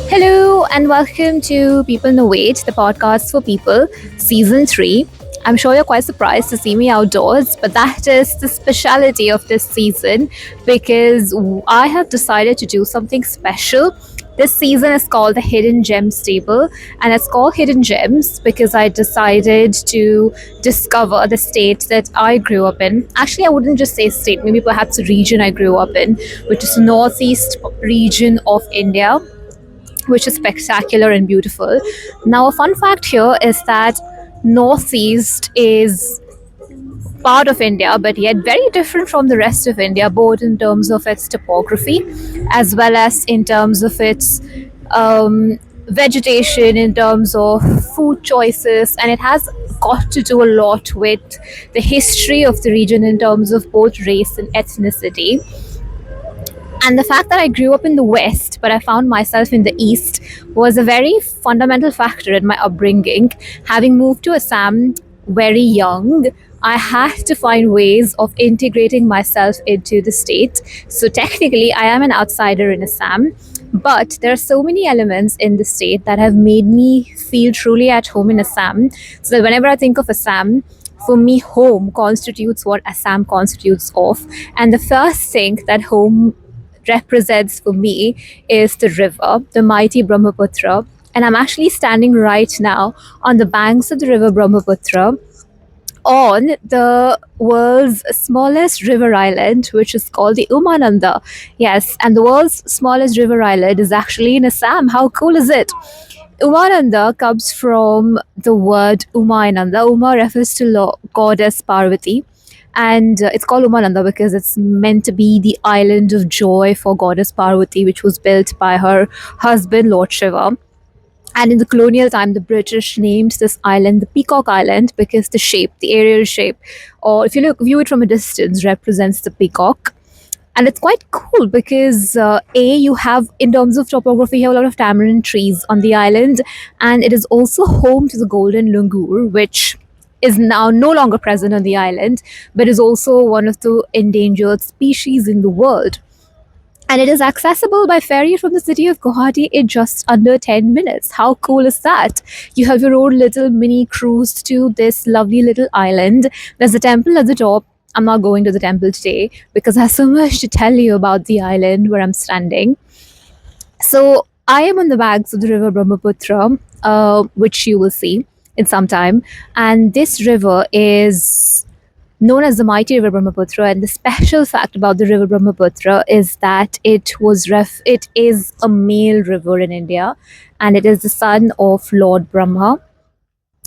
Hello and welcome to People in the Wait, the podcast for people, season 3. I'm sure you're quite surprised to see me outdoors, but that is the speciality of this season because I have decided to do something special. This season is called the Hidden Gems Table, and it's called Hidden Gems because I decided to discover the state that I grew up in. Actually, I wouldn't just say state, maybe perhaps a region I grew up in, which is the northeast region of India, which is spectacular and beautiful. Now, a fun fact here is that Northeast is part of India, but yet very different from the rest of India, both in terms of its topography as well as in terms of its vegetation, in terms of food choices, and it has got to do a lot with the history of the region in terms of both race and ethnicity. And the fact that I grew up in the West, but I found myself in the East, was a very fundamental factor in my upbringing. Having moved to Assam very young, I had to find ways of integrating myself into the state. So technically, I am an outsider in Assam, but there are so many elements in the state that have made me feel truly at home in Assam. So that whenever I think of Assam, for me, home constitutes what Assam constitutes of. And the first thing that home represents for me is the river, the mighty Brahmaputra. And I'm actually standing right now on the banks of the River Brahmaputra on the world's smallest river island, which is called the Umananda. Yes, and the world's smallest river island is actually in Assam. How cool is it? Umananda comes from the word Umananda. Uma refers to goddess Parvati, and it's called Umananda because it's meant to be the island of joy for goddess Parvati, which was built by her husband, Lord Shiva. And in the colonial time, the British named this island the Peacock Island because the shape, the aerial shape, or if you view it from a distance, represents the peacock. And it's quite cool because you have, in terms of topography, you have a lot of tamarind trees on the island, and it is also home to the golden langur, which is now no longer present on the island, but is also one of the endangered species in the world. And it is accessible by ferry from the city of Guwahati in just under 10 minutes. How cool is that? You have your own little mini cruise to this lovely little island. There's a temple at the top. I'm not going to the temple today because I have so much to tell you about the island where I'm standing. So I am on the banks of the River Brahmaputra, which you will see in some time. And this river is known as the mighty River Brahmaputra. And the special fact about the River Brahmaputra is that it is a male river in India, and it is the son of Lord Brahma.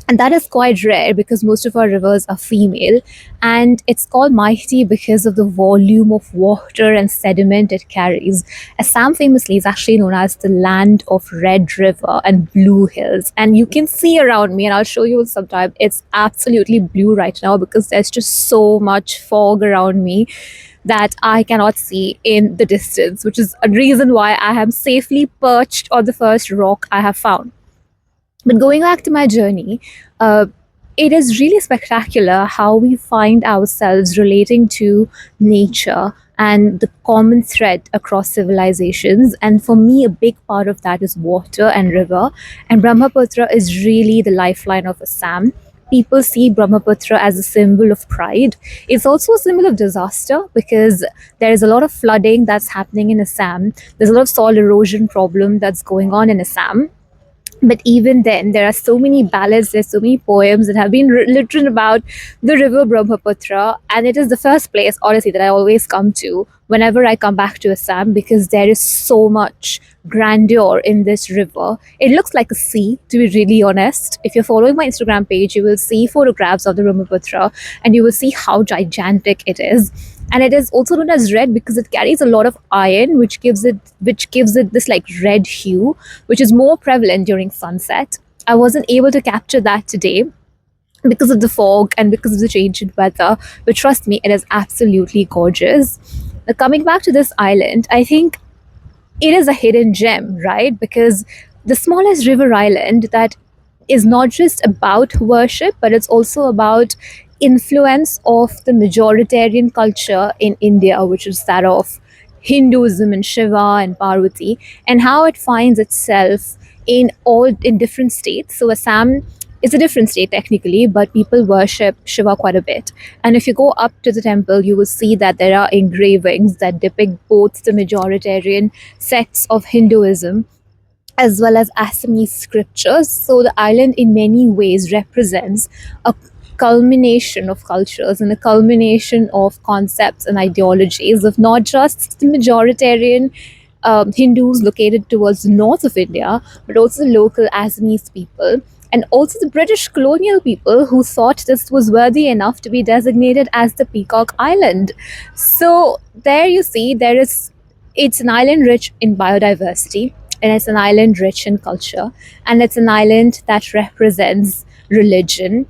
And that is quite rare because most of our rivers are female. And it's called mighty because of the volume of water and sediment it carries. Assam famously is actually known as the land of red river and blue hills. And you can see around me, and I'll show you sometime, it's absolutely blue right now because there's just so much fog around me that I cannot see in the distance, which is a reason why I am safely perched on the first rock I have found. But going back to my journey, it is really spectacular how we find ourselves relating to nature and the common thread across civilizations. And for me, a big part of that is water and river. And Brahmaputra is really the lifeline of Assam. People see Brahmaputra as a symbol of pride. It's also a symbol of disaster because there is a lot of flooding that's happening in Assam. There's a lot of soil erosion problem that's going on in Assam. But even then, there are so many ballads, there's so many poems that have been written about the river Brahmaputra. And it is the first place, honestly, that I always come to whenever I come back to Assam because there is so much grandeur in this river. It looks like a sea, to be really honest. If you're following my Instagram page, you will see photographs of the Brahmaputra and you will see how gigantic it is. And it is also known as red because it carries a lot of iron, which gives it this like red hue, which is more prevalent during sunset. I wasn't able to capture that today because of the fog and because of the change in weather, but trust me, it is absolutely gorgeous. Now, coming back to this island, I think it is a hidden gem, right? Because the smallest river island that is not just about worship, but it's also about influence of the majoritarian culture in India, which is that of Hinduism and Shiva and Parvati, and how it finds itself in different states. So Assam is a different state technically, but people worship Shiva quite a bit. And if you go up to the temple, you will see that there are engravings that depict both the majoritarian sects of Hinduism as well as Assamese scriptures. So the island, in many ways, represents a culmination of cultures and a culmination of concepts and ideologies of not just the majoritarian Hindus located towards the north of India, but also the local Assamese people. And also the British colonial people who thought this was worthy enough to be designated as the Peacock Island. So there you see, it's an island rich in biodiversity, and it's an island rich in culture, and it's an island that represents religion,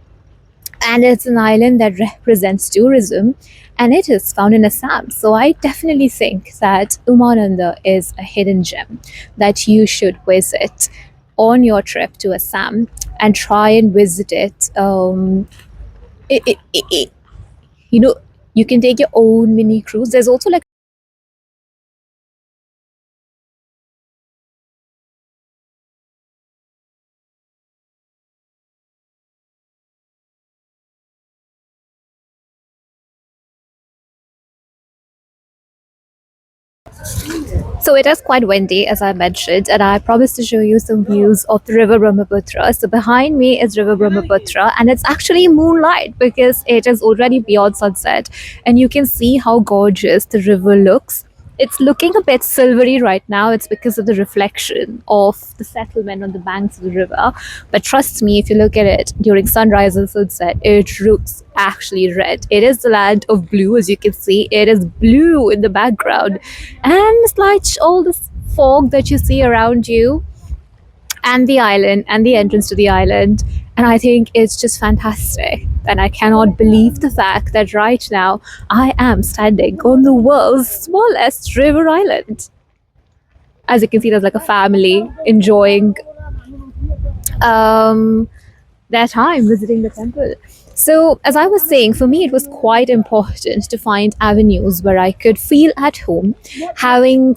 and it's an island that represents tourism, and it is found in Assam. So I definitely think that Umananda is a hidden gem that you should visit on your trip to Assam and try and visit it. It you know, you can take your own mini cruise. There's also like So it is quite windy, as I mentioned, and I promised to show you some views of the River Brahmaputra. So behind me is River Brahmaputra, and it's actually moonlight because it is already beyond sunset, and you can see how gorgeous the river looks. It's looking a bit silvery right now. It's because of the reflection of the settlement on the banks of the river. But trust me, if you look at it during sunrise and sunset, it looks actually red. It is the land of blue, as you can see. It is blue in the background. And it's like all this fog that you see around you, and the island and the entrance to the island. And I think it's just fantastic. And I cannot believe the fact that right now I am standing on the world's smallest river island. As you can see, there's like a family enjoying um, their time visiting the temple. So, as I was saying, for me, it was quite important to find avenues where I could feel at home, having,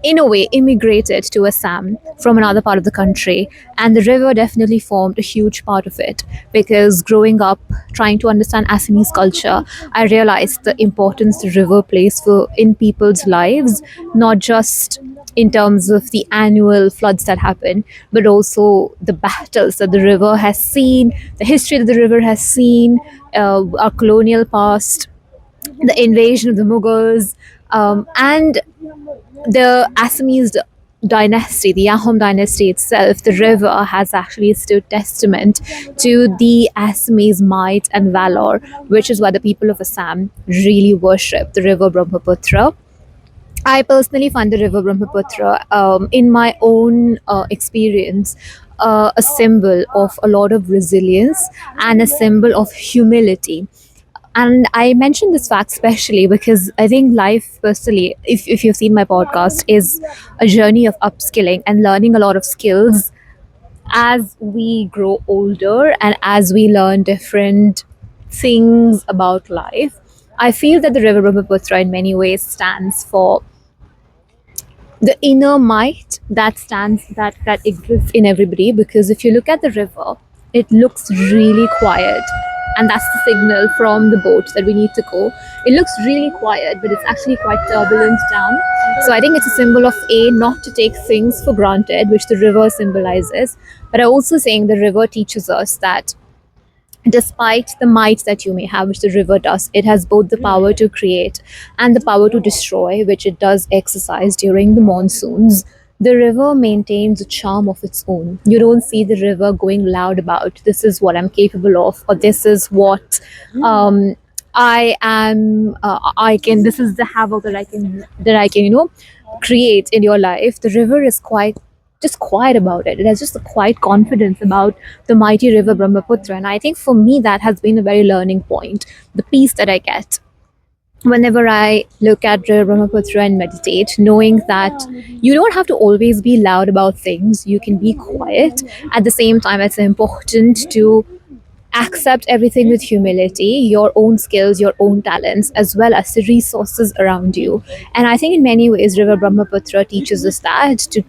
in a way, immigrated to Assam from another part of the country. And the river definitely formed a huge part of it because growing up, trying to understand Assamese culture, I realized the importance the river plays in people's lives, not just in terms of the annual floods that happen, but also the battles that the river has seen, the history that the river has seen, our colonial past, the invasion of the Mughals, and the Assamese dynasty, the Ahom dynasty itself. The river has actually stood testament to the Assamese might and valor, which is why the people of Assam really worship the river Brahmaputra. I personally find the River Brahmaputra, in my own experience, a symbol of a lot of resilience and a symbol of humility. And I mention this fact especially because I think life, personally, if you've seen my podcast, is a journey of upskilling and learning a lot of skills as we grow older and as we learn different things about life. I feel that the River Brahmaputra in many ways stands for the inner might that exists in everybody, because if you look at the river, it looks really quiet, and that's the signal from the boat that we need to go. It looks really quiet, but it's actually quite turbulent down. So I think it's a symbol of not to take things for granted, which the river symbolizes. But I also saying the river teaches us that despite the might that you may have, which the river does, it has both the power to create and the power to destroy, which it does exercise during the monsoons. The river maintains a charm of its own. You don't see the river going loud about, this is what I'm capable of, or this is what I am, I can, this is the havoc that I can, create in your life. The river is quite just quiet about it. It has just a quiet confidence about the mighty river Brahmaputra. And I think for me, that has been a very learning point. The peace that I get whenever I look at River Brahmaputra and meditate, knowing that you don't have to always be loud about things, you can be quiet. At the same time, it's important to accept everything with humility, your own skills, your own talents, as well as the resources around you. And I think in many ways, River Brahmaputra teaches us that to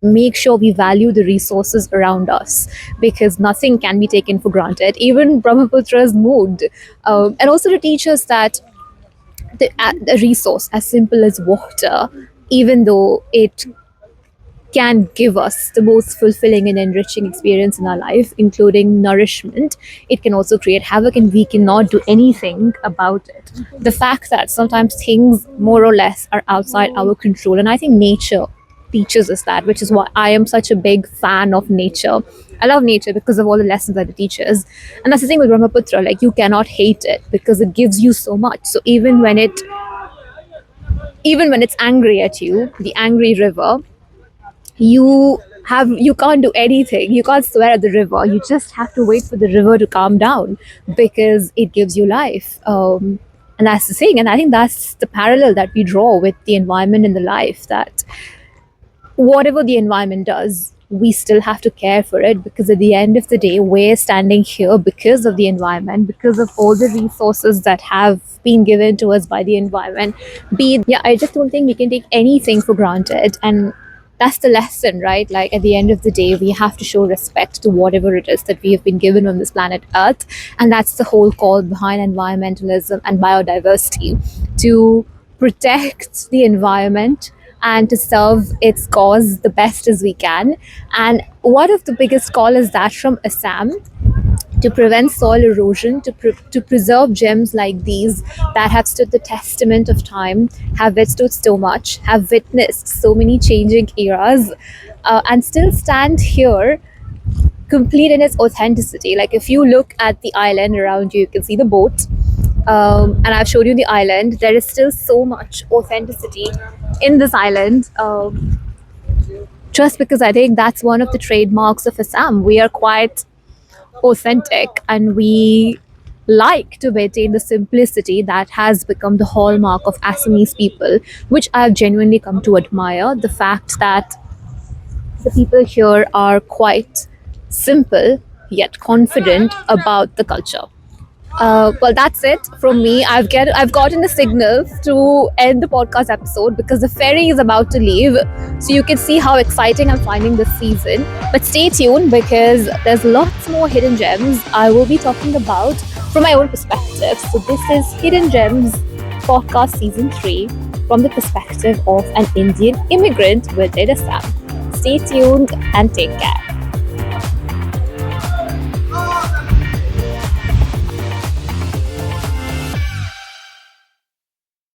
make sure we value the resources around us, because nothing can be taken for granted, even Brahmaputra's mood. And also to teach us that the resource as simple as water, even though it can give us the most fulfilling and enriching experience in our life, including nourishment, it can also create havoc and we cannot do anything about it. The fact that sometimes things more or less are outside our control, and I think nature teaches us that, which is why I am such a big fan of nature. I love nature because of all the lessons that it teaches. And that's the thing with Brahmaputra, like you cannot hate it because it gives you so much. So even when it's angry at you, the angry river, you can't do anything, you can't swear at the river, you just have to wait for the river to calm down because it gives you life. And that's the thing, and I think that's the parallel that we draw with the environment and the life, that whatever the environment does, we still have to care for it, because at the end of the day, we're standing here because of the environment, because of all the resources that have been given to us by the environment. Yeah, I just don't think we can take anything for granted. And that's the lesson, right? Like at the end of the day, we have to show respect to whatever it is that we have been given on this planet Earth. And that's the whole call behind environmentalism and biodiversity, to protect the environment and to serve its cause the best as we can. And one of the biggest call is that from Assam, to prevent soil erosion, to preserve gems like these that have stood the testament of time, have withstood so much, have witnessed so many changing eras, and still stand here complete in its authenticity. Like if you look at the island around you, you can see the boat. And I've showed you the island. There is still so much authenticity in this island. Just because I think that's one of the trademarks of Assam. We are quite authentic and we like to maintain the simplicity that has become the hallmark of Assamese people, which I've genuinely come to admire. The fact that the people here are quite simple yet confident about the culture. Well, that's it from me. I've gotten a signal to end the podcast episode because the ferry is about to leave, so you can see how exciting I'm finding this season. But stay tuned because there's lots more hidden gems I will be talking about from my own perspective. So this is Hidden Gems podcast season 3 from the perspective of an Indian immigrant within Assam. Stay tuned and take care.